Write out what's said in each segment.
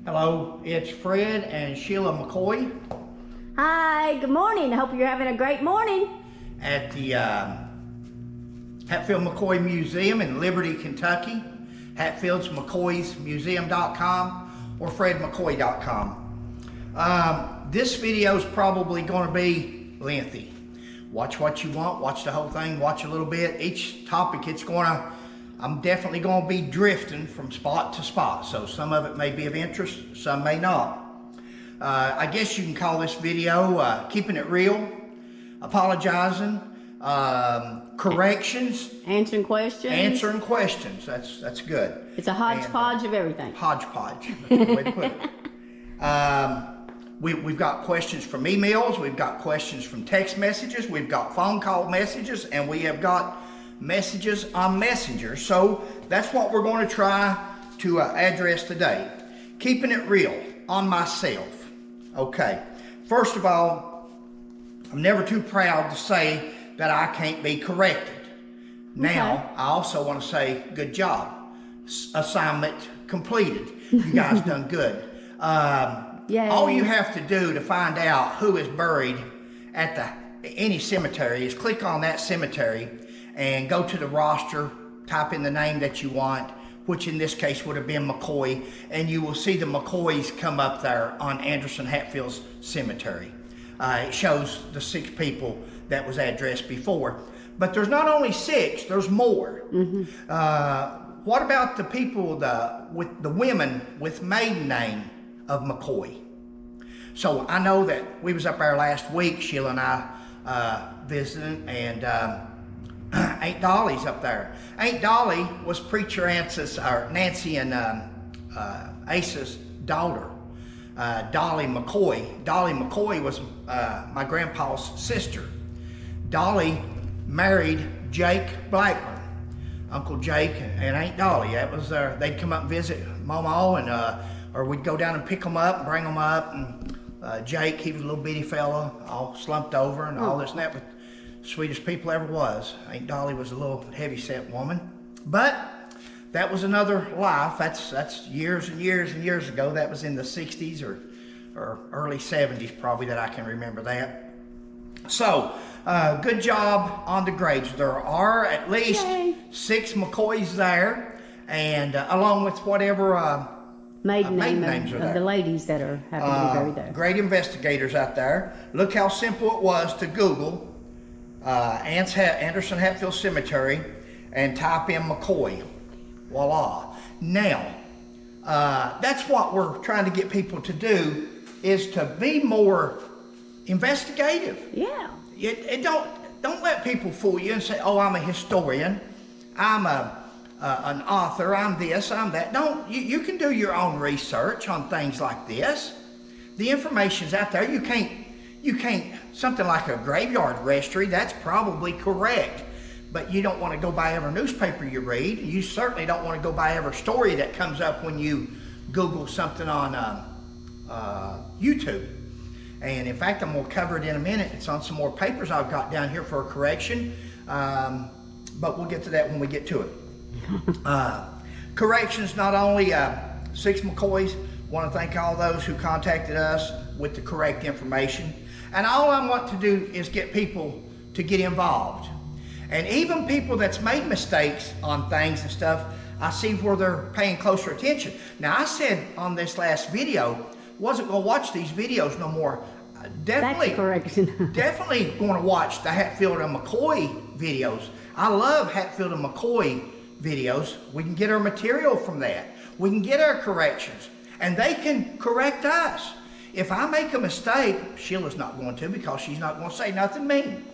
Hello, it's Fred and Sheila McCoy Hi, good morning. I hope you're having a great morning. at the Hatfield McCoy Museum in Liberty, Kentucky. Hatfield's McCoysMuseum.com or FredMcCoy.com. This video is probably going to be lengthy. Watch what you want, watch the whole thing, watch a little bit. Each topic I'm definitely going to be drifting from spot to spot, so some of it may be of interest, some may not. I guess you can call this video keeping it real, apologizing, corrections, Answering questions. That's good. It's a hodgepodge of everything. Hodgepodge, that's the way to put it. We've got questions from emails, we've got questions from text messages, we've got phone call messages, and we have got messages on Messenger. So that's what we're going to try to address today. Keeping it real on myself. Okay, first of all, I'm never too proud to say that I can't be corrected. Now, Okay. I also want to say good job. Assignment completed. You guys done good. Yay. All you have to do to find out who is buried at any cemetery is click on that cemetery and go to the roster, type in the name that you want, which in this case would have been McCoy, and you will see the McCoys come up there on Anderson Hatfield's cemetery. It shows the 6 people that was addressed before. But there's not only 6, there's more. What about the people, with the women with maiden name of McCoy? So I know that we was up there last week, Sheila and I visiting, and Aunt Dolly's up there. Aunt Dolly was Preacher Nancy and Asa's daughter, Dolly McCoy. Dolly McCoy was my grandpa's sister. Dolly married Jake Blackburn, Uncle Jake and Aunt Dolly. That was they'd come up and visit Mama, and or we'd go down and pick them up and bring them up. And Jake, he was a little bitty fella, all slumped over and all this and that, but sweetest people ever was. Aunt Dolly was a little heavy-set woman, but that was another life. That's years and years and years ago. That was in the 60s or early 70s probably that I can remember that. So, good job on the graves. There are at least Yay. 6 McCoys there, and along with whatever Maiden maiden name names are of there. the ladies that are happen to be buried there. Great investigators out there. Look how simple it was to Google Anderson Hatfield Cemetery and type in McCoy. Voila. Now, that's what we're trying to get people to do, is to be more investigative. Yeah. Don't let people fool you and say, oh, I'm a historian, I'm an author, I'm this, I'm that. You can do your own research on things like this. The information's out there. You can't, something like a graveyard registry, that's probably correct, but you don't want to go by every newspaper you read. You certainly don't want to go by every story that comes up when you Google something on YouTube. And in fact, I'm going to cover it in a minute. It's on some more papers I've got down here for a correction, but we'll get to that when we get to it. Corrections, not only 6 McCoys. Want to thank all those who contacted us with the correct information. And all I want to do is get people to get involved. And even people that's made mistakes on things and stuff, I see where they're paying closer attention. Now, I said on this last video, wasn't going to watch these videos no more. Definitely, That's a correction. definitely going to watch the Hatfield and McCoy videos. I love Hatfield and McCoy videos. We can get our material from that. We can get our corrections, and they can correct us. If I make a mistake, Sheila's not going to, because she's not going to say nothing mean.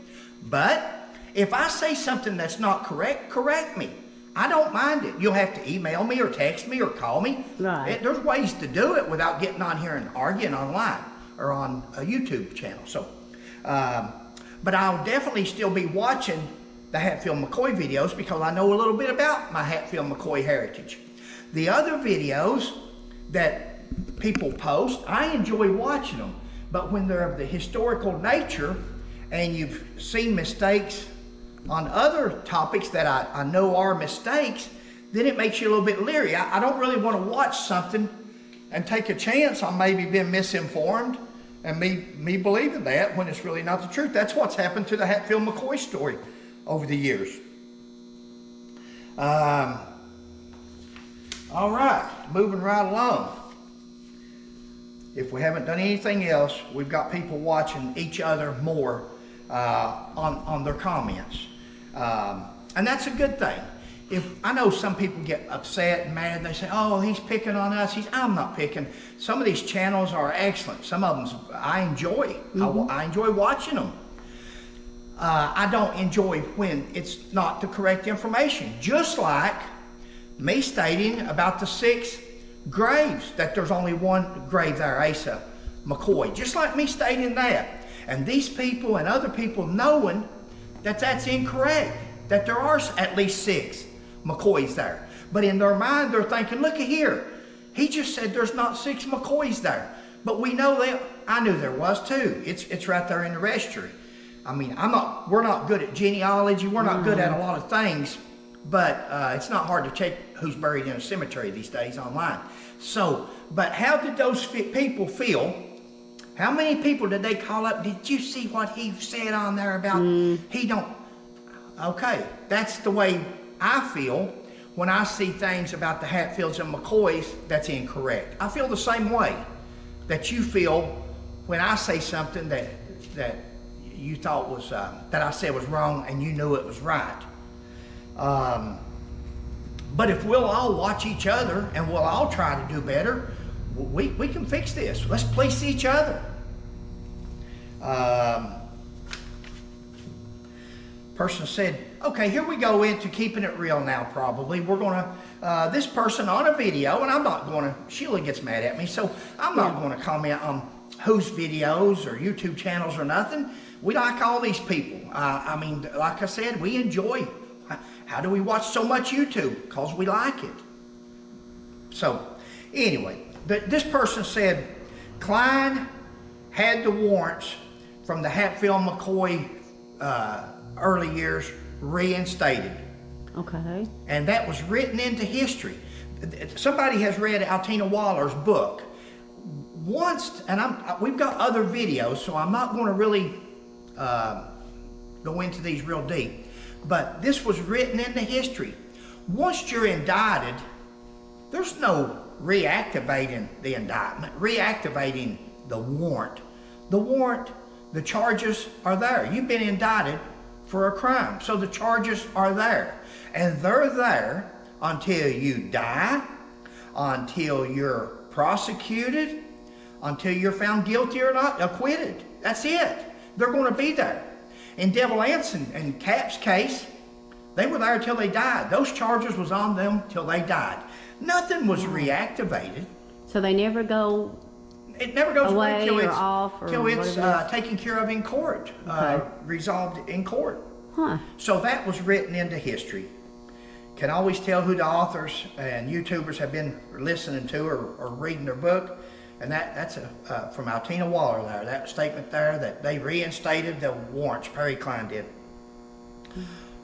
But if I say something that's not correct, correct me. I don't mind it. You'll have to email me or text me or call me. Right. There's ways to do it without getting on here and arguing online or on a YouTube channel. So, but I'll definitely still be watching the Hatfield McCoy videos because I know a little bit about my Hatfield McCoy heritage. The other videos that people post, I enjoy watching them, but when they're of the historical nature and you've seen mistakes on other topics that I know are mistakes, then it makes you a little bit leery. I don't really want to watch something and take a chance on maybe being misinformed and me believing that when it's really not the truth. That's what's happened to the Hatfield-McCoy story over the years. All right, moving right along. If we haven't done anything else, we've got people watching each other more on their comments. And that's a good thing. I know some people get upset and mad, they say, oh, he's picking on us. I'm not picking. Some of these channels are excellent. Some of them I enjoy. I enjoy watching them. I don't enjoy when it's not the correct information. Just like me stating about the 6 graves, that there's only one grave there, Asa McCoy. Just like me stating that. And these people and other people knowing that that's incorrect, that there are at least 6 McCoys there. But in their mind, they're thinking, look at here. He just said there's not 6 McCoys there. But we know that. I knew there was too. It's right there in the registry. I mean, we're not good at genealogy. We're not good at a lot of things, but it's not hard to check who's buried in a cemetery these days online. So, but how did those people feel? How many people did they call up? Did you see what he said on there about he don't? Okay, that's the way I feel when I see things about the Hatfields and McCoys that's incorrect. I feel the same way that you feel when I say something that you thought was, that I said was wrong and you knew it was right. But if we'll all watch each other and we'll all try to do better, we can fix this. Let's police each other. Person said, okay, here we go into keeping it real now probably. We're going to, this person on a video, and I'm not going to, Sheila gets mad at me, so I'm not going to comment on whose videos or YouTube channels or nothing. We like all these people. I mean, like I said, we enjoy. How do we watch so much YouTube? Because we like it. So, anyway, this person said, Klein had the warrants from the Hatfield-McCoy early years reinstated. Okay. And that was written into history. Somebody has read Altina Waller's book. Once, and we've got other videos, so I'm not going to really go into these real deep. But this was written into history. Once you're indicted, there's no reactivating the indictment, reactivating the warrant. The warrant, the charges are there. You've been indicted for a crime, so the charges are there. And they're there until you die, until you're prosecuted, until you're found guilty or not, acquitted. That's it. They're going to be there. In Devil Ants and Cap's case, they were there until they died. Those charges was on them till they died. Nothing was reactivated. So they never go. It never goes away or off or till it's taken care of in court, resolved in court. Huh. So that was written into history. Can always tell who the authors and YouTubers have been listening to or reading their book. And that's from Altina Waller there, that statement there that they reinstated the warrants, Perry Klein did.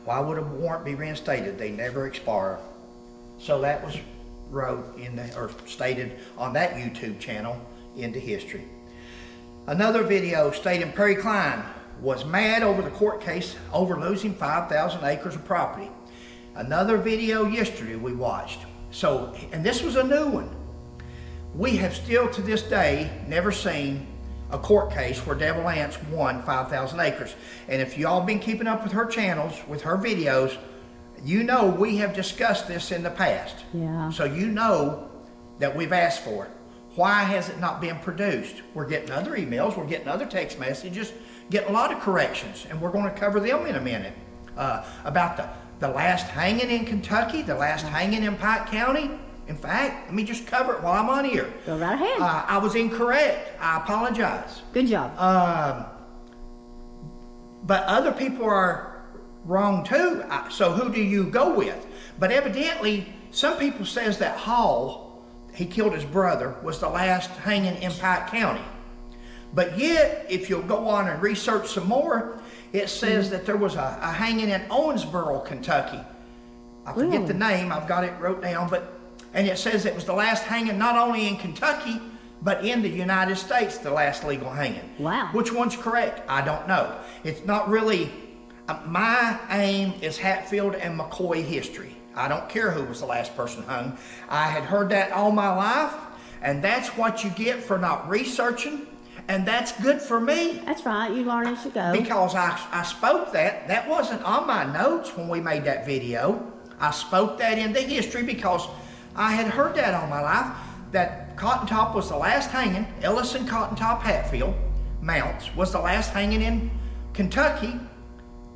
Why would a warrant be reinstated? They never expire. So that was wrote or stated on that YouTube channel into history. Another video stating Perry Klein was mad over the court case over losing 5,000 acres of property. Another video yesterday we watched. So, and this was a new one. We have still to this day never seen a court case where Devil Ants won 5,000 acres. And if y'all been keeping up with her channels, with her videos, you know we have discussed this in the past. Yeah. So you know that we've asked for it. Why has it not been produced? We're getting other emails, we're getting other text messages, getting a lot of corrections, and we're going to cover them in a minute. About the last hanging in Kentucky, the last hanging in Pike County. In fact, let me just cover it while I'm on here. Go right ahead. I was incorrect. I apologize. Good job. But other people are wrong too. So who do you go with? But evidently, some people says that Hall, he killed his brother, was the last hanging in Pike County. But yet, if you'll go on and research some more, it says that there was a hanging in Owensboro, Kentucky. I forget Really? the name, I've got it wrote down, and it says it was the last hanging not only in Kentucky, but in the United States, the last legal hanging. Wow. Which one's correct? I don't know. It's not really, my aim is Hatfield and McCoy history. I don't care who was the last person hung. I had heard that all my life, and that's what you get for not researching, and that's good for me. That's right. You learn as you go. Because I spoke that wasn't on my notes when we made that video. I spoke that into history because I had heard that all my life, that Cotton Top was the last hanging, Ellis and Cotton Top Hatfield Mounts was the last hanging in Kentucky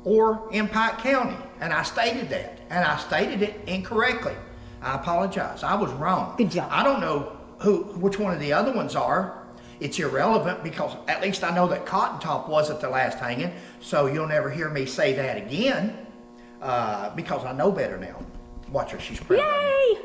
or in Pike County. And I stated that, and I stated it incorrectly. I apologize, I was wrong. Good job. I don't know which one of the other ones are. It's irrelevant because at least I know that Cotton Top wasn't the last hanging, so you'll never hear me say that again because I know better now. Watch her, she's proud of me. Yay!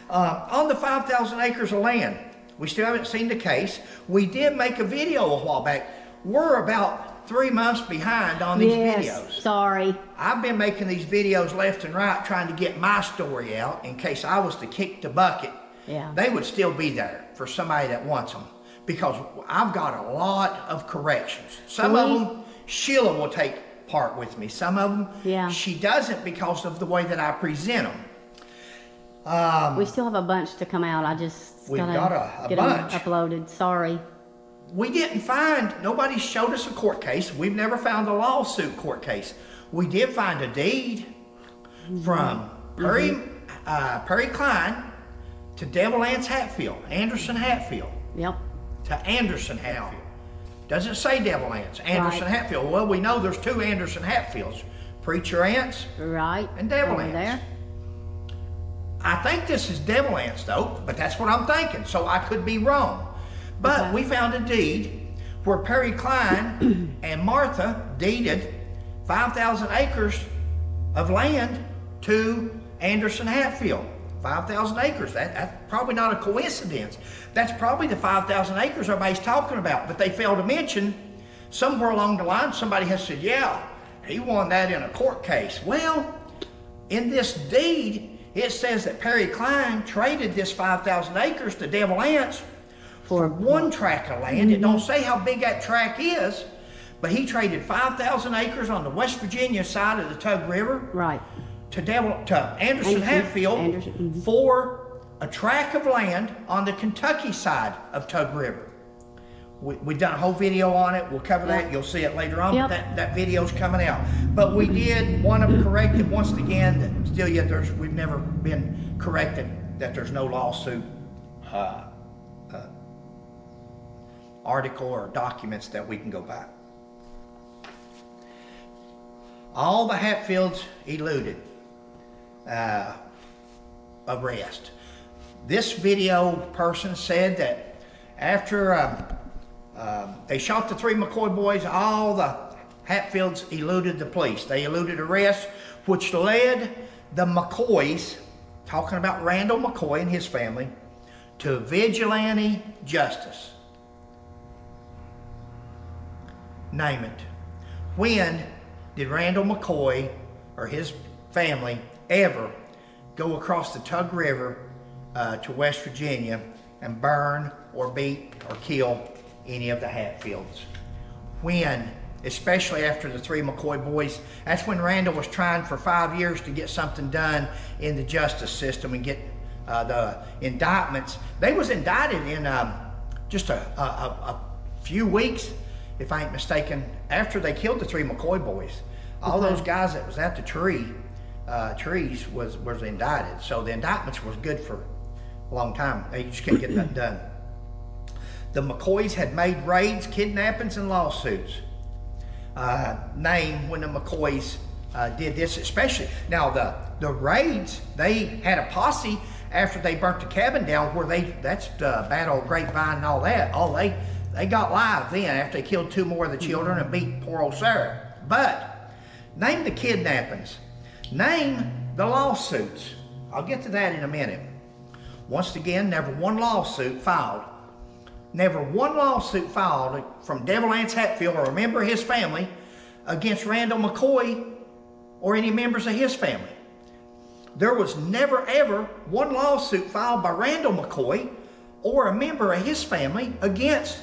On the 5,000 acres of land, we still haven't seen the case. We did make a video a while back. We're about 3 months behind on these videos. Sorry. I've been making these videos left and right trying to get my story out in case I was to kick the bucket. Yeah. They would still be there for somebody that wants them because I've got a lot of corrections. Some of them, Sheila will take part with me. Some of them, she doesn't because of the way that I present them. We still have a bunch to come out. I just We've gotta got a get bunch. them uploaded. Sorry. We didn't find, nobody showed us a court case. We've never found a lawsuit court case. We did find a deed from Perry Klein to Devil Anse Hatfield, Anderson Hatfield. Yep. To Anderson Hatfield. Doesn't say Devil Anse, Anderson Hatfield. Well, we know there's 2 Anderson Hatfields, Preacher Ants Right. and Devil over Ants. there. I think this is Devil Ants though, but that's what I'm thinking, so I could be wrong. But we found a deed where Perry Klein and Martha deeded 5,000 acres of land to Anderson Hatfield. 5,000 acres, that's probably not a coincidence. That's probably the 5,000 acres everybody's talking about, but they failed to mention somewhere along the line somebody has said, yeah, he won that in a court case. Well, in this deed, it says that Perry Klein traded this 5,000 acres to Devil Ants for one tract of land. It don't say how big that tract is, but he traded 5,000 acres on the West Virginia side of the Tug River to Anderson Hatfield for a tract of land on the Kentucky side of Tug River. We've done a whole video on it. We'll cover that. You'll see it later on. But that video's coming out. But we did want to correct it once again. That still yet we've never been corrected that there's no lawsuit article or documents that we can go by. All the Hatfields eluded arrest. This video person said that after they shot the 3 McCoy boys, all the Hatfields eluded the police. They eluded arrest, which led the McCoys, talking about Randall McCoy and his family, to vigilante justice. Name it. When did Randall McCoy or his family ever go across the Tug River to West Virginia and burn or beat or kill any of the Hatfields? When? Especially after the 3 McCoy boys. That's when Randall was trying for 5 years to get something done in the justice system and get the indictments. They was indicted in just a few weeks, if I ain't mistaken, after they killed the 3 McCoy boys. All those guys that was at the trees was indicted. So the indictments was good for a long time. They just couldn't get that done. The McCoys had made raids, kidnappings, and lawsuits. Name when the McCoys did this, especially. Now the raids, they had a posse after they burnt the cabin down where that's the bad old grapevine and all that. They got live then after they killed 2 more of the children and beat poor old Sarah. But name the kidnappings. Name the lawsuits. I'll get to that in a minute. Once again, never one lawsuit filed. Never one lawsuit filed from Devil Anse Hatfield or a member of his family against Randall McCoy or any members of his family. there was never ever one lawsuit filed by Randall McCoy or a member of his family against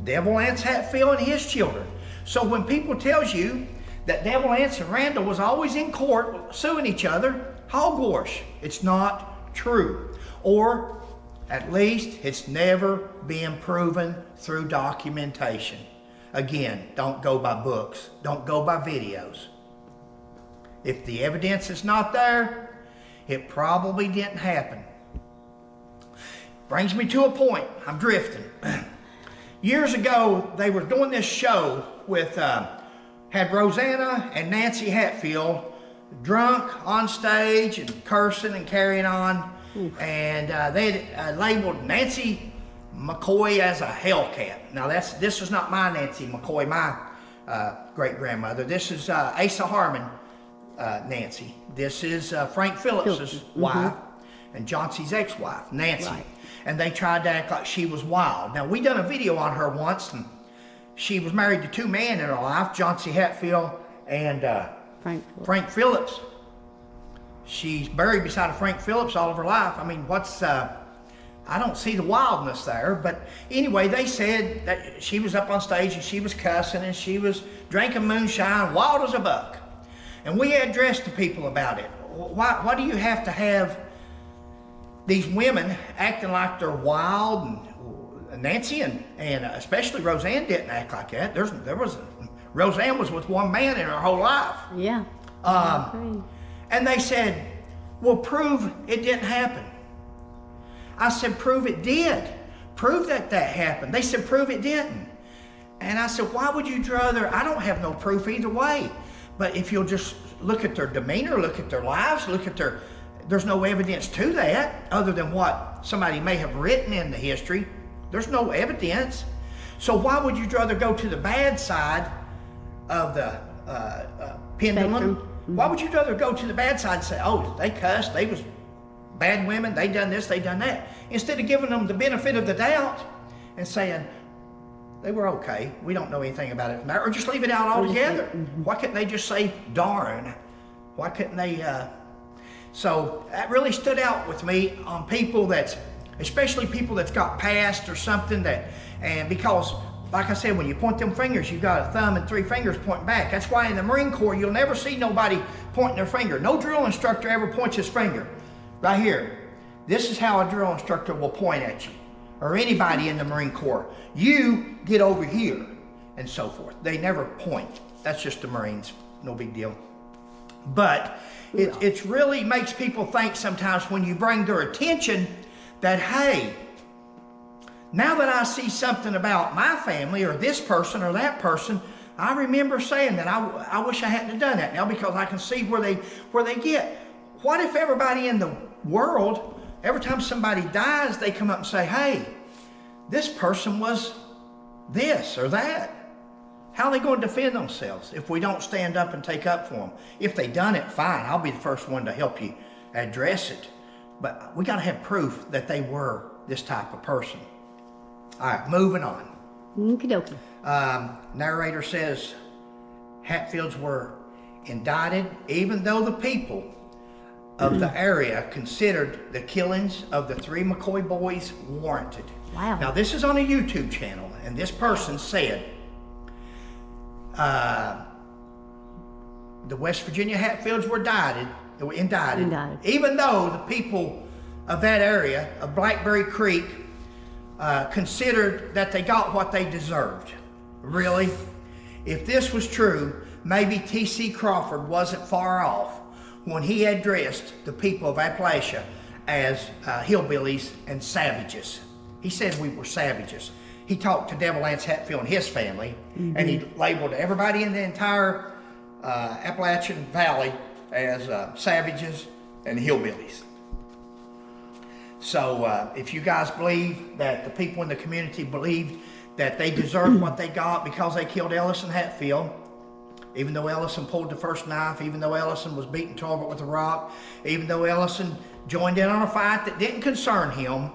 Devil Anse Hatfield and his children. So when people tells you that Devil Anse and Randall was always in court suing each other, hogwash. It's not true. Or at least it's never been proven through documentation. Again, don't go by books. Don't go by videos. If the evidence is not there, it probably didn't happen. Brings me to a point. I'm drifting. Years ago, they were doing this show with, had Rosanna and Nancy Hatfield drunk on stage and cursing and carrying on. And they labeled Nancy McCoy as a Hellcat. Now this is not my Nancy McCoy, my great-grandmother. This is Asa Harmon Nancy. This is Frank Phillips's wife and Johnson's ex-wife, Nancy. Right. And they tried to act like she was wild. Now we done a video on her once, and she was married to two men in her life, Johnson Hatfield and Frank Phillips. She's buried beside Frank Phillips all of her life. I mean, I don't see the wildness there. But anyway, they said that she was up on stage and she was cussing and she was drinking moonshine, wild as a buck. And we addressed the people about it. Why do you have to have these women acting like they're wild? And Nancy and especially Roseanne didn't act like that. Roseanne was with one man in her whole life. Yeah. And they said, well, prove it didn't happen. I said, prove it did. Prove that happened. They said, prove it didn't. And I said, why would you rather? I don't have no proof either way. But if you'll just look at their demeanor, look at their lives, there's no evidence to that other than what somebody may have written in the history. There's no evidence. So why would you rather go to the bad side of the pendulum? Why would you rather go to the bad side and say, oh, they cussed, they was bad women, they done this, they done that, instead of giving them the benefit of the doubt and saying, they were okay, we don't know anything about it, or just leave it out altogether. Why couldn't they just say, darn? Why couldn't they? So that really stood out with me on people especially people that's got past or something and because, like I said, when you point them fingers, you've got a thumb and three fingers pointing back. That's why in the Marine Corps, you'll never see nobody pointing their finger. No drill instructor ever points his finger. Right here. This is how a drill instructor will point at you, or anybody in the Marine Corps. You get over here, and so forth. They never point. That's just the Marines. No big deal. But it really makes people think sometimes when you bring their attention that, hey, now that I see something about my family or this person or that person, I remember saying that I wish I hadn't have done that now because I can see where they get. What if everybody in the world, every time somebody dies, they come up and say, hey, this person was this or that? How are they going to defend themselves if we don't stand up and take up for them? If they done it, fine. I'll be the first one to help you address it. But we got to have proof that they were this type of person. All right, moving on. Okie dokie. Narrator says Hatfields were indicted even though the people of the area considered the killings of the three McCoy boys warranted. Wow. Now this is on a YouTube channel, and this person said the West Virginia Hatfields were indicted, even though the people of that area of Blackberry Creek considered that they got what they deserved. Really? If this was true, maybe T.C. Crawford wasn't far off when he addressed the people of Appalachia as hillbillies and savages. He said we were savages. He talked to Devil Anse Hatfield and his family, and he labeled everybody in the entire Appalachian Valley as savages and hillbillies. So if you guys believe that the people in the community believed that they deserved what they got because they killed Ellison Hatfield, even though Ellison pulled the first knife, even though Ellison was beating Talbot with a rock, even though Ellison joined in on a fight that didn't concern him,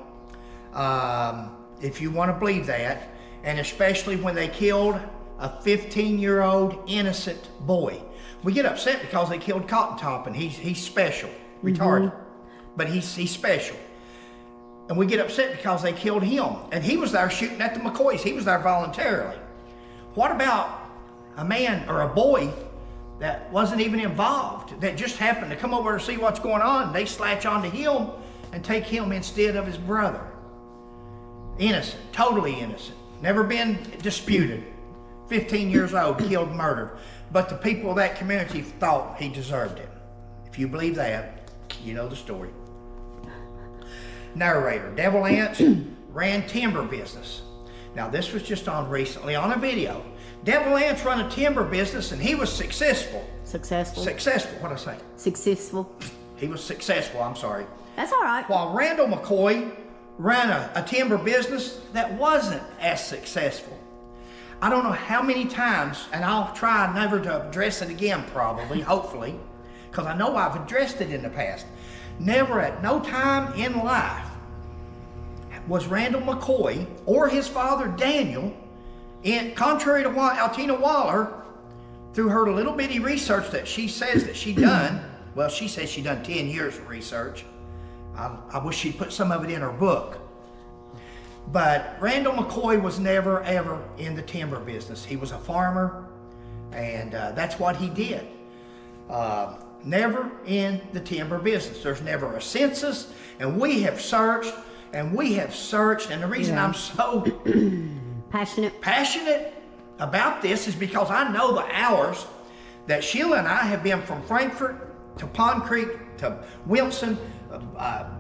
if you want to believe that, and especially when they killed a 15-year-old innocent boy. We get upset because they killed Cotton Top, and he's special. retarded. But he's special. And we get upset because they killed him. And he was there shooting at the McCoys. He was there voluntarily. What about a man or a boy that wasn't even involved, that just happened to come over to see what's going on? They slatch onto him and take him instead of his brother. Innocent, totally innocent. Never been disputed. 15 years old, killed, murdered. But the people of that community thought he deserved it. If you believe that, you know the story. Narrator, Devil Ants ran timber business. Now this was just on recently on a video. Devil Ants run a timber business and he was successful. Successful. Successful, what'd I say? Successful. He was successful, I'm sorry. That's all right. While Randall McCoy ran a timber business that wasn't as successful. I don't know how many times, and I'll try never to address it again probably, hopefully, because I know I've addressed it in the past. Never at no time in life was Randall McCoy or his father Daniel, contrary to what Altina Waller, through her little bitty research that she says that she done, well, she says she done 10 years of research. I wish she'd put some of it in her book. But Randall McCoy was never, ever in the timber business. He was a farmer, and that's what he did. Never in the timber business. There's never a census, and we have searched, and the reason I'm so passionate about this is because I know the hours that Sheila and I have been from Frankfort to Pond Creek to Wilson,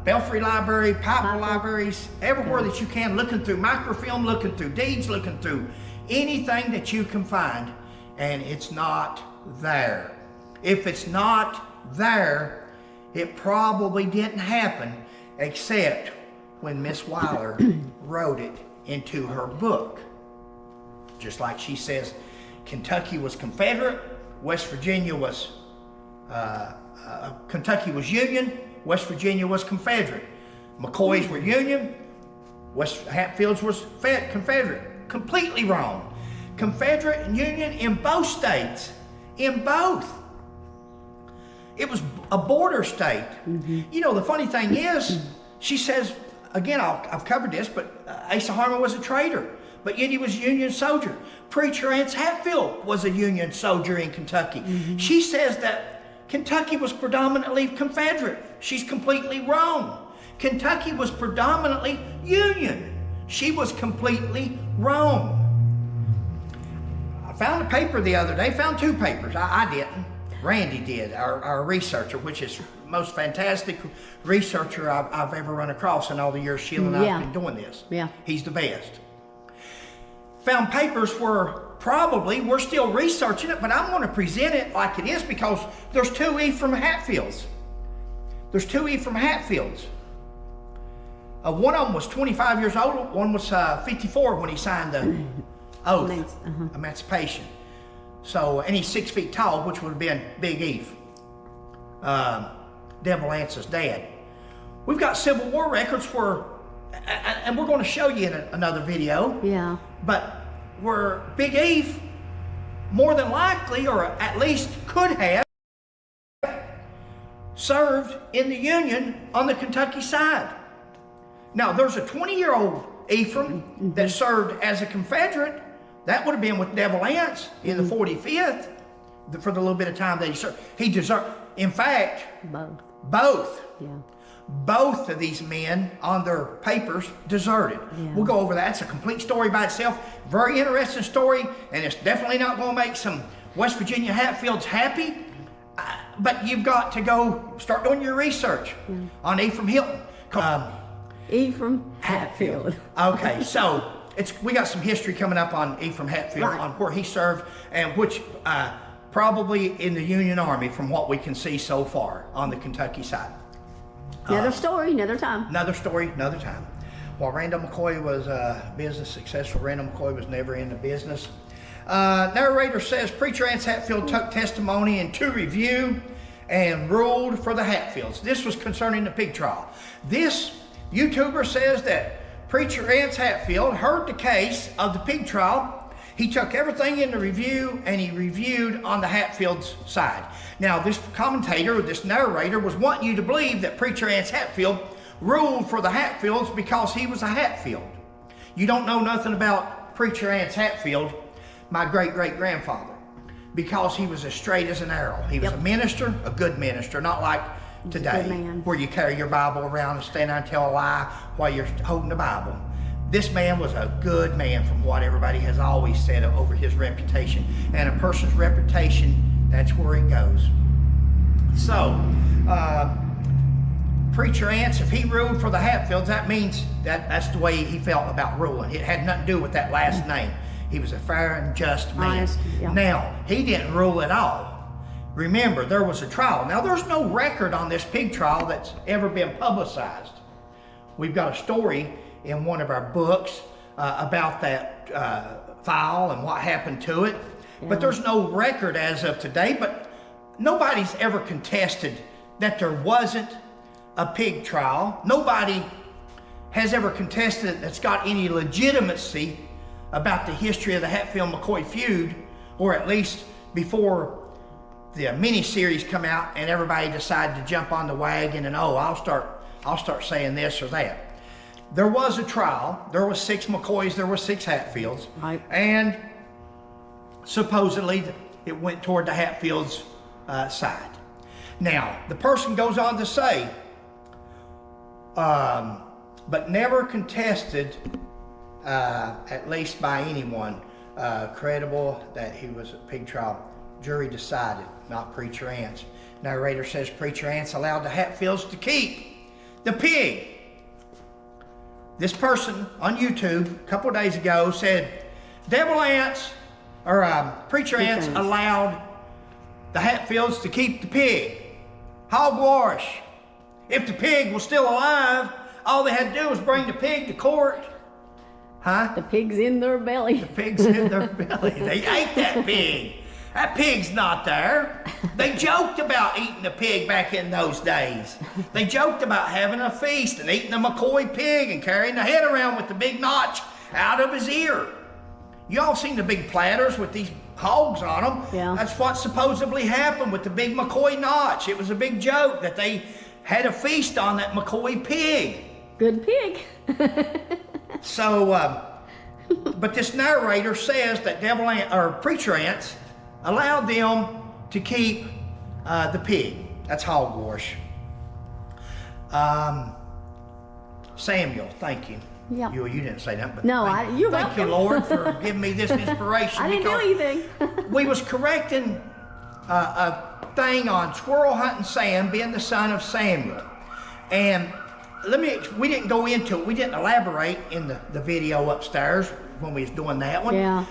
Belfry Library, Pikeville Libraries, everywhere that you can, looking through microfilm, looking through deeds, looking through anything that you can find, and it's not there. If it's not there, it probably didn't happen except when Miss Weiler wrote it into her book. Just like she says, Kentucky was Confederate, West Virginia was, Kentucky was Union, West Virginia was Confederate. McCoys were Union, West Hatfields was Confederate. Completely wrong. Confederate and Union in both states. In both. It was a border state. You know, the funny thing is, she says, again, I've covered this, but Asa Harmon was a traitor, but yet he was a Union soldier. Preacher Ance Hatfield was a Union soldier in Kentucky. She says that Kentucky was predominantly Confederate. She's completely wrong. Kentucky was predominantly Union. She was completely wrong. I found a paper the other day, found two papers. I didn't. Randy did, our researcher, which is the most fantastic researcher I've ever run across in all the years Sheila and I have been doing this. Yeah. He's the best. Found papers where probably we're still researching it, but I'm going to present it like it is because there's two Ephraim Hatfields. There's two Ephraim Hatfields. One of them was 25 years old, one was 54 when he signed the oath, emancipation. So, and he's 6 feet tall, which would have been Big Eve, Devil Ance's dad. We've got Civil War records where, and we're going to show you in another video. Yeah. But where Big Eve, more than likely, or at least could have, served in the Union on the Kentucky side. Now, there's a 20-year-old Ephraim that served as a Confederate. That would have been with Devil Ance in the 45th for the little bit of time that he served. He deserved, in fact, both. Yeah. Both of these men on their papers deserted. Yeah. We'll go over that. It's a complete story by itself. Very interesting story, and it's definitely not going to make some West Virginia Hatfields happy. But you've got to go start doing your research on Ephraim Hilton. Ephraim Hatfield. Okay, so we got some history coming up on Ephraim Hatfield, on where he served, and which probably in the Union Army from what we can see so far on the Kentucky side. Another story, another time. Another story, another time. While Randall McCoy was business successful, Randall McCoy was never in the business. Narrator says, Preacher Ance Hatfield took testimony into review and ruled for the Hatfields. This was concerning the pig trial. This YouTuber says that Preacher Ance Hatfield heard the case of the pig trial He took everything into review, and he reviewed on the Hatfield's side. Now, this commentator, this narrator, was wanting you to believe that Preacher Ance Hatfield ruled for the Hatfields because he was a Hatfield. You don't know nothing about Preacher Ance Hatfield, my great-great-grandfather, because he was as straight as an arrow. He was a minister, a good minister, not like today, where you carry your Bible around and stand there and tell a lie while you're holding the Bible. This man was a good man from what everybody has always said over his reputation. And a person's reputation, that's where it goes. So, Preacher Ance, if he ruled for the Hatfields, that means that's the way he felt about ruling. It had nothing to do with that last name. He was a fair and just man. Honest, yeah. Now, he didn't rule at all. Remember, there was a trial. Now, there's no record on this pig trial that's ever been publicized. We've got a story in one of our books about that file and what happened to it. Yeah. But there's no record as of today, but nobody's ever contested that there wasn't a pig trial. Nobody has ever contested that's got any legitimacy about the history of the Hatfield-McCoy feud, or at least before the mini-series come out and everybody decided to jump on the wagon and, oh, I'll start saying this or that. There was a trial. There was 6 McCoys. There were 6 Hatfields. Right. And supposedly it went toward the Hatfields' side. Now, the person goes on to say, but never contested, at least by anyone credible, that he was a pig trial. Jury decided, not Preacher Ance. Narrator says Preacher Ance allowed the Hatfields to keep the pig. This person on YouTube a couple of days ago said Preacher Ance allowed the Hatfields to keep the pig. Hogwash. If the pig was still alive, all they had to do was bring the pig to court. Huh? The pig's in their belly. The pig's in their belly. They ate that pig. That pig's not there. They joked about eating the pig back in those days. They joked about having a feast and eating a McCoy pig and carrying the head around with the big notch out of his ear. You all seen the big platters with these hogs on them. Yeah. That's what supposedly happened with the big McCoy notch. It was a big joke that they had a feast on that McCoy pig. Good pig. So, but this narrator says that Preacher Ance allowed them to keep the pig. That's hogwash. Samuel, thank you. Yeah. You didn't say that, but no, you're thank welcome. you, Lord, for giving me this inspiration. I didn't do anything. We was correcting a thing on Squirrel Hunting Sam being the son of Samuel, and we didn't go into it. We didn't elaborate in the video upstairs when we was doing that one. Yeah.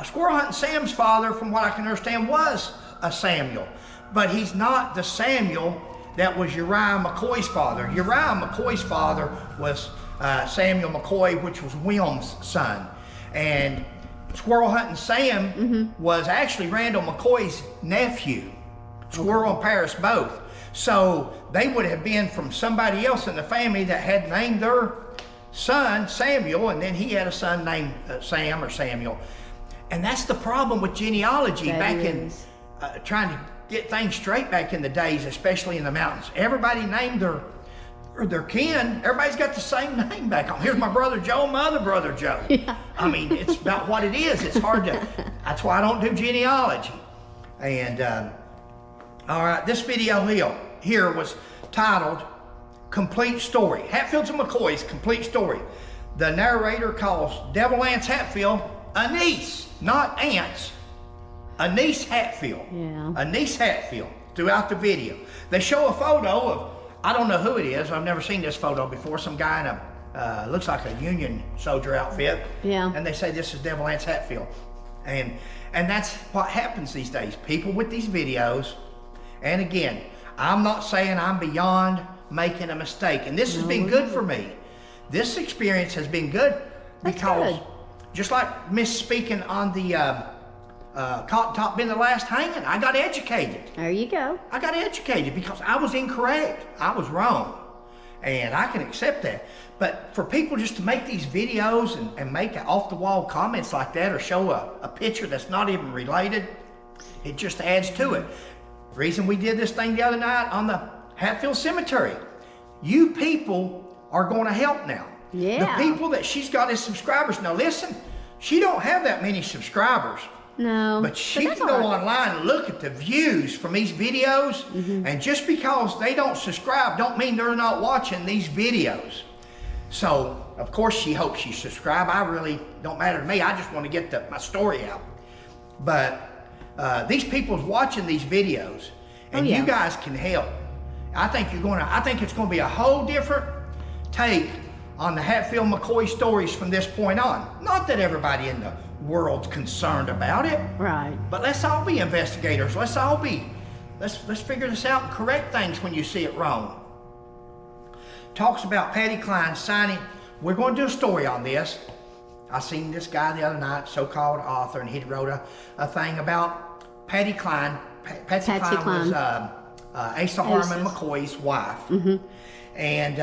Squirrel Hunting Sam's father, from what I can understand, was a Samuel, but he's not the Samuel that was Uriah McCoy's father. Uriah McCoy's father was Samuel McCoy, which was Wilm's son, and Squirrel Hunting Sam was actually Randall McCoy's nephew. Squirrel and Paris both. So they would have been from somebody else in the family that had named their son Samuel, and then he had a son named Sam or Samuel. And that's the problem with genealogy in trying to get things straight back in the days, especially in the mountains. Everybody named their kin. Everybody's got the same name back home. Here's my brother Joe, my other brother Joe. Yeah. I mean, it's about what it is. It's hard to, that's why I don't do genealogy. And all right, this video here was titled Complete Story. Hatfields and McCoy's Complete Story. The narrator calls Devil Ance Hatfield a niece, not Ance. A niece Hatfield. Yeah. A niece Hatfield throughout the video. They show a photo of, I don't know who it is. I've never seen this photo before. Some guy in a, looks like a Union soldier outfit. Yeah. And they say this is Devil Ance Hatfield. And that's what happens these days. People with these videos, and again, I'm not saying I'm beyond making a mistake. And this has been good for me. This experience has been good because just like misspeaking on the cotton top being the last hanging, I got educated. There you go. I got educated because I was incorrect. I was wrong. And I can accept that. But for people just to make these videos and make off-the-wall comments like that, or show a picture that's not even related, it just adds to it. The reason we did this thing the other night on the Hatfield Cemetery, you people are going to help now. Yeah. The people that she's got as subscribers. Now listen, she don't have that many subscribers. No. But she can go online and look at the views from these videos, and just because they don't subscribe don't mean they're not watching these videos. So, of course, she hopes you subscribe. I really don't matter to me. I just want to get my story out. But these people's watching these videos, and you guys can help. I think it's going to be a whole different take on the Hatfield McCoy stories from this point on. Not that everybody in the world's concerned about it. Right. But let's all be investigators. Let's figure this out and correct things when you see it wrong. Talks about Patty Klein signing. We're going to do a story on this. I seen this guy the other night, so-called author, and he wrote a thing about Patty Klein. Patsy Klein was Asa Harmon McCoy's wife. And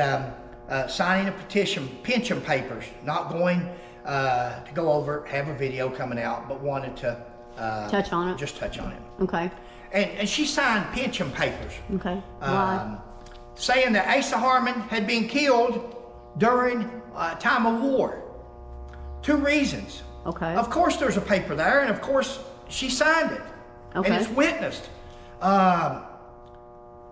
signing a petition, pension papers, not going to go over it, have a video coming out, but wanted to touch on it. Just touch on it. Okay. And she signed pension papers. Okay. Why? Saying that Asa Harmon had been killed during a time of war. 2 reasons. Okay. Of course there's a paper there, and of course she signed it. Okay. And it's witnessed.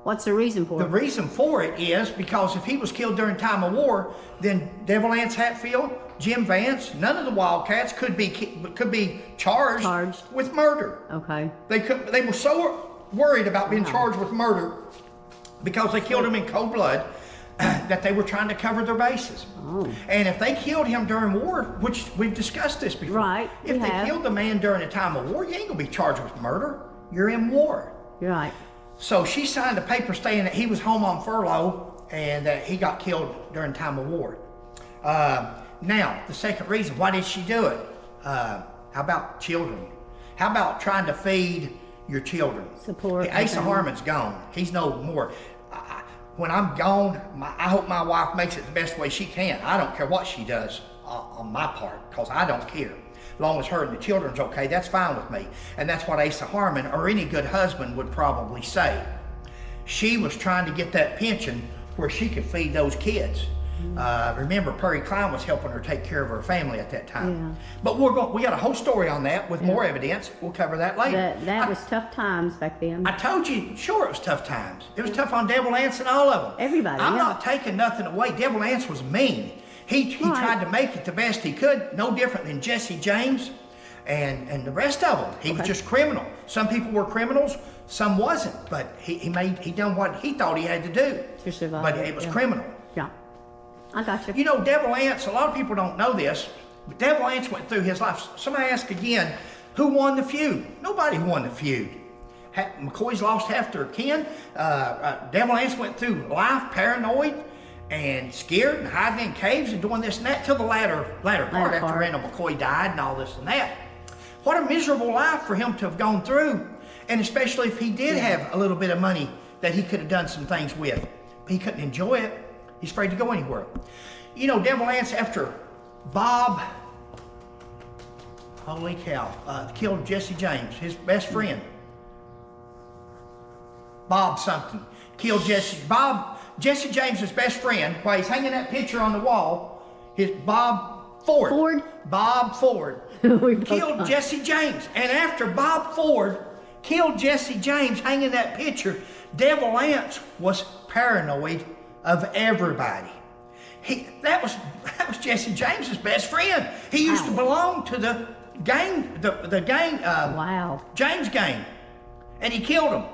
What's the reason for it? The reason for it is because if he was killed during time of war, then Devil Anse Hatfield, Jim Vance, none of the Wildcats could be charged with murder. Okay. They were so worried about being charged with murder because they killed him in cold blood that they were trying to cover their bases. Oh. And if they killed him during war, which we've discussed this before, right? If they killed the man during a time of war, you ain't gonna be charged with murder. You're in war. You're right. So she signed a paper saying that he was home on furlough and that he got killed during time of war. Now, the second reason, why did she do it? How about children? How about trying to feed your children? Support. Asa Harmon's gone. He's no more. When I'm gone, I hope my wife makes it the best way she can. I don't care what she does on my part, because I don't care. As long as her and the children's okay, that's fine with me. And that's what Asa Harmon, or any good husband, would probably say. She was trying to get that pension where she could feed those kids. Remember, Perry Klein was helping her take care of her family at that time. Yeah. But we got a whole story on that with more evidence. We'll cover that later. That was tough times back then. I told you, sure, it was tough times. It was tough on Devil Anse and all of them. Everybody. I'm not taking nothing away. Devil Anse was mean. He tried to make it the best he could, no different than Jesse James and the rest of them. He was just criminal. Some people were criminals, some wasn't. But he done what he thought he had to do. To survive. But it was criminal. Yeah. I got you. You know, Devil Anse, a lot of people don't know this, but Devil Anse went through his life. Somebody asked again, who won the feud? Nobody won the feud. McCoy's lost half their kin. Devil Anse went through life paranoid and scared and hiding in caves and doing this and that till the latter part after Randall McCoy died and all this and that. What a miserable life for him to have gone through, and especially if he did have a little bit of money that he could have done some things with. He couldn't enjoy it. He's afraid to go anywhere. You know, Devil Anse, after Bob, holy cow, killed Jesse James, his best friend. Bob something, killed Jesse. Jesse James's best friend, while he's hanging that picture on the wall, is Bob Ford. Bob Ford killed Jesse James. And after Bob Ford killed Jesse James hanging that picture, Devil Anse was paranoid of everybody. That was Jesse James's best friend. He used to belong to the gang, the gang, James gang. And he killed him.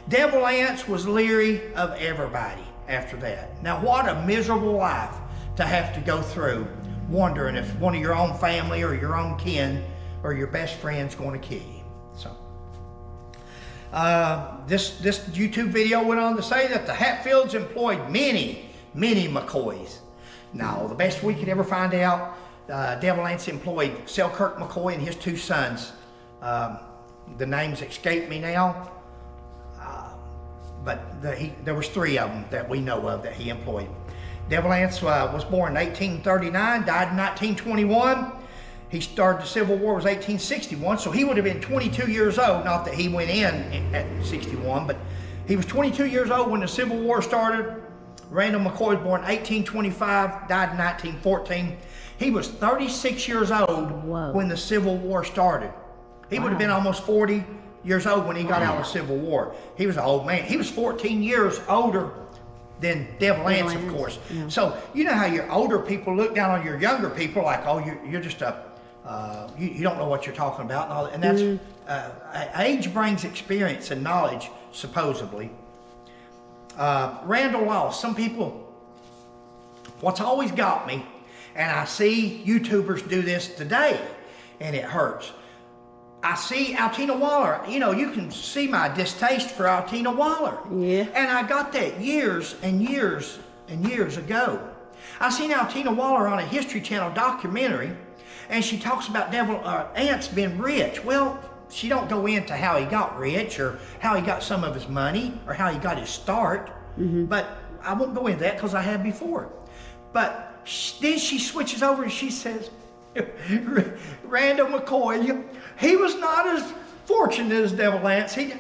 Devil Anse was leery of everybody after that. Now, what a miserable life to have to go through, wondering if one of your own family or your own kin or your best friend's going to kill you. So, this YouTube video went on to say that the Hatfields employed many McCoys. Now, the best we could ever find out, Devil Anse employed Selkirk McCoy and his 2 sons. The names escape me now. But there was 3 of them that we know of that he employed. Devil Anse was born in 1839, died in 1921. He started the Civil War was 1861, so he would have been 22 years old. Not that he went in at 61, but he was 22 years old when the Civil War started. Randall McCoy was born in 1825, died in 1914. He was 36 years old when the Civil War started. He would have been almost 40 years old when he got out of the Civil War. He was an old man. He was 14 years older than Devil Anse, of course. Yeah. So you know how your older people look down on your younger people like, oh, you're just you don't know what you're talking about. And, all that. And that's, age brings experience and knowledge, supposedly. Randall lost. Some people, what's always got me, and I see YouTubers do this today, and it hurts. I see Altina Waller. You know, you can see my distaste for Altina Waller. Yeah. And I got that years and years and years ago. I seen Altina Waller on a History Channel documentary, and she talks about Devil Anse being rich. Well, she don't go into how he got rich or how he got some of his money or how he got his start. But I won't go into that because I have before. But then she switches over and she says, Randall McCoy, he was not as fortunate as Devil Anse.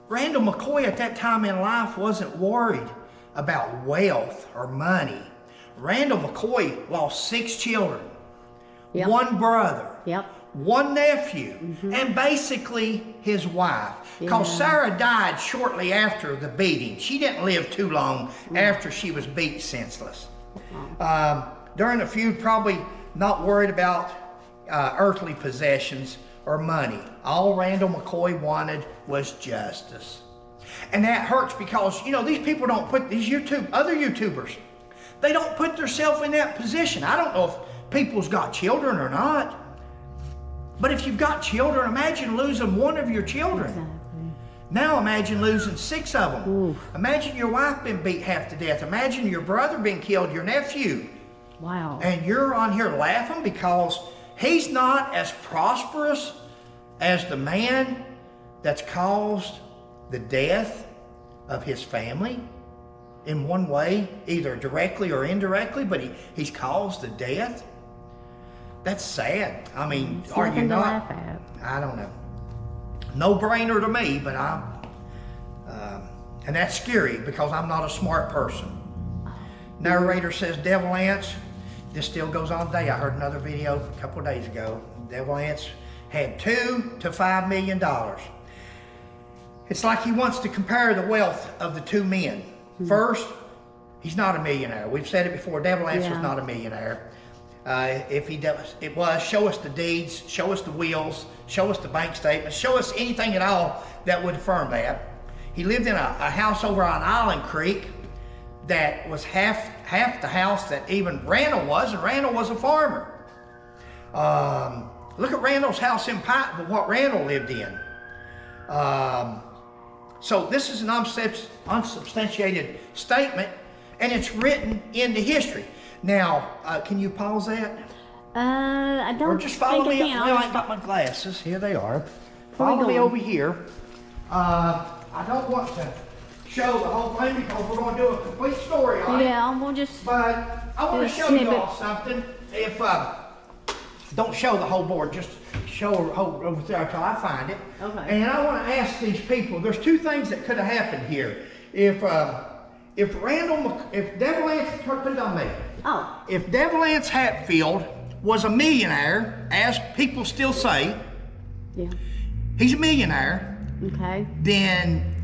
Randall McCoy at that time in life wasn't worried about wealth or money. Randall McCoy lost 6 children, 1 brother, 1 nephew, and basically his wife. Because Sarah died shortly after the beating. She didn't live too long after she was beat senseless. During the feud, probably not worried about earthly possessions or money. All Randall McCoy wanted was justice. And that hurts because, you know, these people don't put, other YouTubers, they don't put themselves in that position. I don't know if people's got children or not. But if you've got children, imagine losing 1 of your children. Exactly. Now imagine losing 6 of them. Oof. Imagine your wife being beat half to death. Imagine your brother being killed, your nephew. Wow. And you're on here laughing because he's not as prosperous as the man that's caused the death of his family in one way, either directly or indirectly, but he's caused the death. That's sad. I mean, it's are you not? Laugh at. I don't know. No brainer to me, but and that's scary because I'm not a smart person. Narrator says Devil Anse. This still goes on today. I heard another video a couple of days ago. Devil Anse had $2 to $5 million. It's like he wants to compare the wealth of the 2 men. First, he's not a millionaire. We've said it before. Devil Anse was not a millionaire. If he does, it was, show us the deeds, show us the wills, show us the bank statements, show us anything at all that would affirm that. He lived in a house over on Island Creek that was half the house that even Randall was, and Randall was a farmer. Look at Randall's house in Pike, what Randall lived in. So this is an unsubstantiated statement, and it's written into history. Now, can you pause that? I don't. Or just follow me. Think I can. Well, I got my glasses. Here they are. Follow me over here. I don't want to show the whole thing because we're going to do a complete story on it. Yeah, we'll just. But I want to show you all something. If don't show the whole board, just show over there until I find it. Okay. And I want to ask these people. There's 2 things that could have happened here. If Devil Anse, put it on me. Oh. If Devil Anse Hatfield was a millionaire, as people still say, he's a millionaire. Okay. Then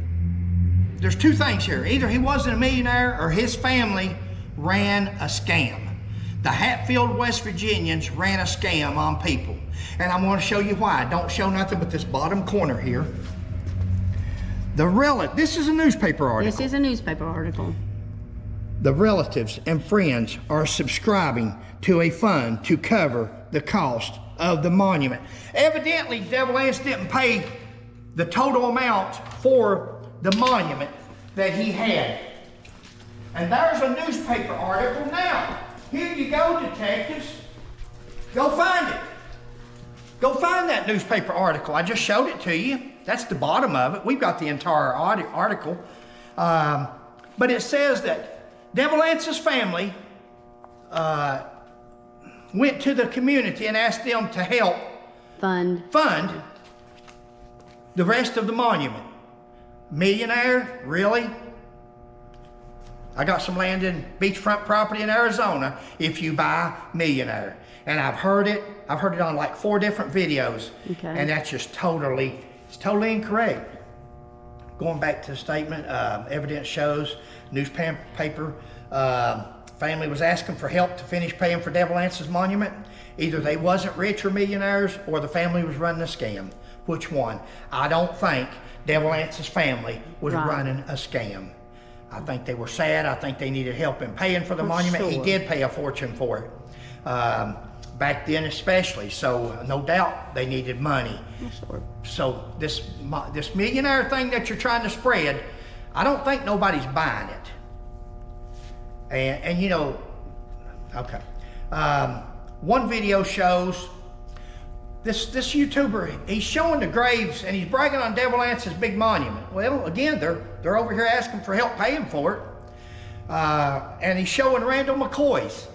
there's 2 things here. Either he wasn't a millionaire or his family ran a scam. The Hatfield, West Virginians ran a scam on people. And I'm going to show you why. Don't show nothing but this bottom corner here. This is a newspaper article. This is a newspaper article. The relatives and friends are subscribing to a fund to cover the cost of the monument. Evidently, Devil Anse didn't pay the total amount for the monument that he had. And there's a newspaper article now. Here you go, detectives. Go find it. Go find that newspaper article. I just showed it to you. That's the bottom of it. We've got the entire article. But it says that Devil Ance's family went to the community and asked them to help Fund. the rest of the monument. Millionaire? Really? I got some land in beachfront property in Arizona if you buy millionaire. And I've heard it on like 4 different videos. Okay. And that's just totally incorrect. Going back to the statement, evidence shows newspaper family was asking for help to finish paying for Devil Ance's monument. Either they wasn't rich or millionaires, or the family was running a scam. Which one? I don't think Devil Ance's family was running a scam. I think they were sad. I think they needed help in paying for the monument. Sure. He did pay a fortune for it. Back then especially, so no doubt they needed money. Sure. So this millionaire thing that you're trying to spread, I don't think nobody's buying it. And you know, okay. One video shows this YouTuber, he's showing the graves and he's bragging on Devil Ance's big monument. Well, again, they're over here asking for help paying for it. And he's showing Randall McCoy's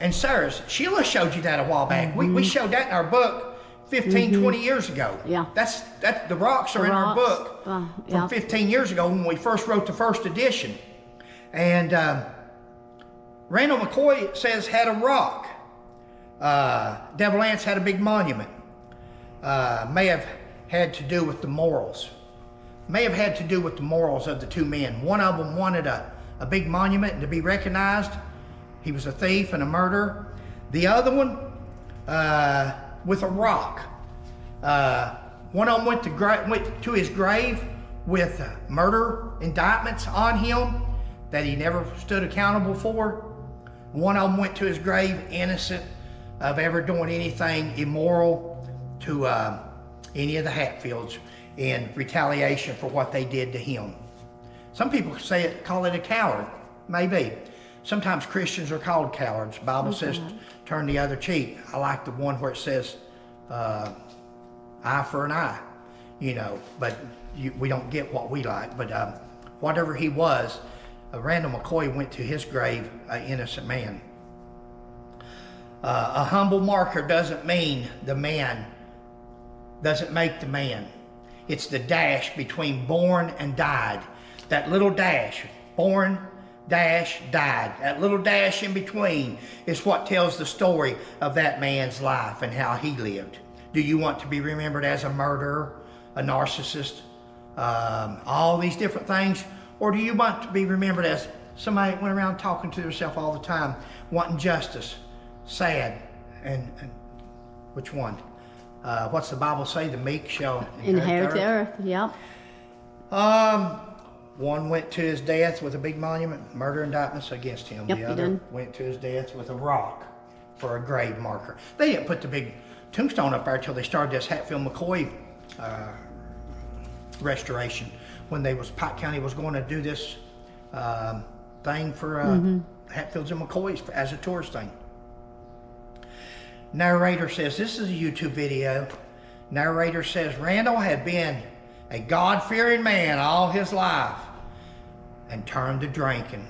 and Sarah's. Sheila showed you that a while back. We showed that in our book 15, 20 years ago. Yeah. That's the rocks are in our book from 15 years ago when we first wrote the first edition. And Randall McCoy says had a rock. Devil Ance had a big monument. May have had to do with the morals. May have had to do with the morals of the 2 men. One of them wanted a big monument and to be recognized. He was a thief and a murderer. The other one, with a rock. One of them went to his grave with murder indictments on him that he never stood accountable for. One of them went to his grave innocent of ever doing anything immoral to any of the Hatfields in retaliation for what they did to him. Some people call it a coward, maybe. Sometimes Christians are called cowards. The Bible says turn the other cheek. I like the one where it says eye for an eye, you know, but we don't get what we like. But whatever he was, Randall McCoy went to his grave an innocent man. A humble marker doesn't mean the man, doesn't make the man. It's the dash between born and died. That little dash, born, dash, died. That little dash in between is what tells the story of that man's life and how he lived. Do you want to be remembered as a murderer, a narcissist, all these different things? Or do you want to be remembered as somebody that went around talking to herself all the time, wanting justice, sad, and which one? What's the Bible say? The meek shall Inherit the earth. Yep. One went to his death with a big monument, murder indictments against him. Yep, the other went to his death with a rock for a grave marker. They didn't put the big tombstone up there until they started this Hatfield McCoy restoration, when Pike County was going to do this thing for Hatfields and McCoys as a tourist thing. Narrator says, this is a YouTube video. Narrator says, Randall had been a God-fearing man all his life and turned to drinking.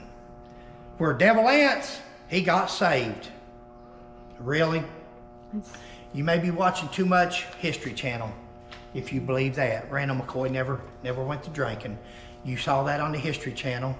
Where Devil Ance, he got saved. Really? You may be watching too much History Channel if you believe that. Randall McCoy never went to drinking. You saw that on the History Channel.